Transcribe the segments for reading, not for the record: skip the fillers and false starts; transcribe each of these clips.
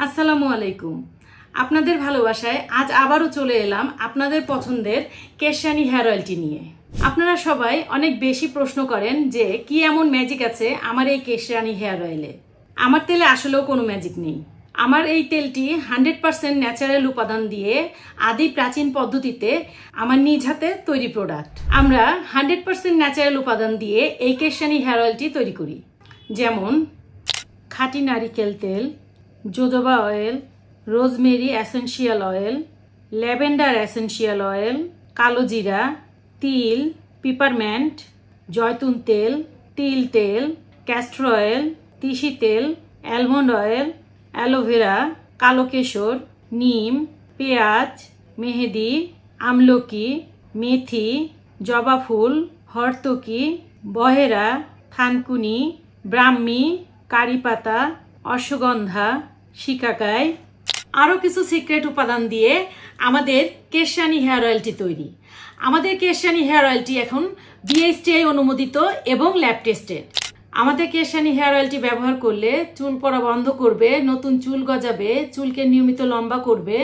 আসসালামু আলাইকুম। আপনাদের ভালোবাসায় আজ আবারও চলে এলাম আপনাদের পছন্দের কেশরানী হেয়ার অয়েলটি নিয়ে। আপনারা সবাই অনেক বেশি প্রশ্ন করেন যে কি এমন ম্যাজিক আছে আমার এই কেশরানী হেয়ার অয়েলে। আমার তেলে আসলেও কোনো ম্যাজিক নেই। আমার এই তেলটি 100% ন্যাচারাল উপাদান দিয়ে আদি প্রাচীন পদ্ধতিতে আমার নিজ হাতে তৈরি প্রোডাক্ট। আমরা 100% ন্যাচারাল উপাদান দিয়ে এই কেশরানী হেয়ার অয়েলটি তৈরি করি, যেমন খাঁটি নারিকেল তেল, jojoba oil, rosemary essential oil, lavender essential oil, কালো জিরা, তিল, পিপারমেন্ট, জয়তুন তেল, তিল তেল, ক্যাস্টর অয়েল, তিসি তেল, অ্যালমন্ড অয়েল, অ্যালোভেরা, কালো কেশর, নিম, পেঁয়াজ, মেহেদি, আমলকি, মেথি, জবা ফুল, হরতকি, বহেরা, থানকুনি, ব্রাহ্মী, কারি পাতা, অশ্বগন্ধা, শিকাকাই, আরও কিছু সিক্রেট উপাদান দিয়ে আমাদের কেশরানী হেয়ার অয়েলটি তৈরি। আমাদের কেশরানী হেয়ার অয়েলটি এখন BSTI অনুমোদিত এবং ল্যাব টেস্টেড। আমাদের কেশরানী হেয়ার অয়েলটি ব্যবহার করলে চুল পড়া বন্ধ করবে, নতুন চুল গজাবে, চুলকে নিয়মিত লম্বা করবে,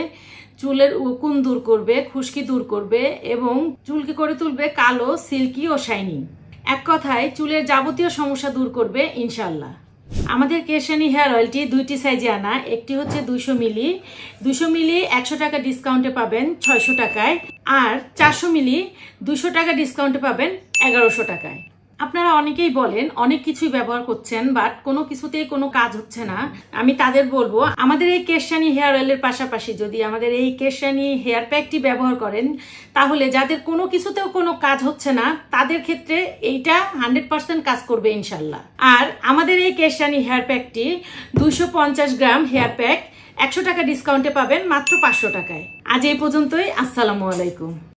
চুলের উকুন দূর করবে, খুশকি দূর করবে এবং চুলকে করে তুলবে কালো, সিল্কি ও শাইনিং। এক কথায় চুলের যাবতীয় সমস্যা দূর করবে ইনশাল্লাহ। আমাদের কেশরানী হেয়ার অয়েলটি দুইটি সাইজে আনা। একটি হচ্ছে 200 মিলি। 200 মিলি 100 টাকা ডিসকাউন্টে পাবেন 600 টাকায়, আর 400 মিলি 200 টাকা ডিসকাউন্টে পাবেন 1100 টাকায়। আপনারা অনেকেই বলেন অনেক কিছুই ব্যবহার করছেন, বাট কোনো কিছুতেই কোনো কাজ হচ্ছে না। আমি তাদের বলবো, আমাদের এই কেশরানী হেয়ার অয়েলের পাশাপাশি যদি আমাদের এই কেশরানী হেয়ার প্যাকটি ব্যবহার করেন, তাহলে যাদের কোনো কিছুতেও কোনো কাজ হচ্ছে না তাদের ক্ষেত্রে এইটা 100% কাজ করবে ইনশাল্লাহ। আর আমাদের এই কেশরানী হেয়ার প্যাকটি 250 গ্রাম হেয়ার প্যাক 100 টাকা ডিসকাউন্টে পাবেন মাত্র 500 টাকায়। আজ এই পর্যন্তই। আসসালামু আলাইকুম।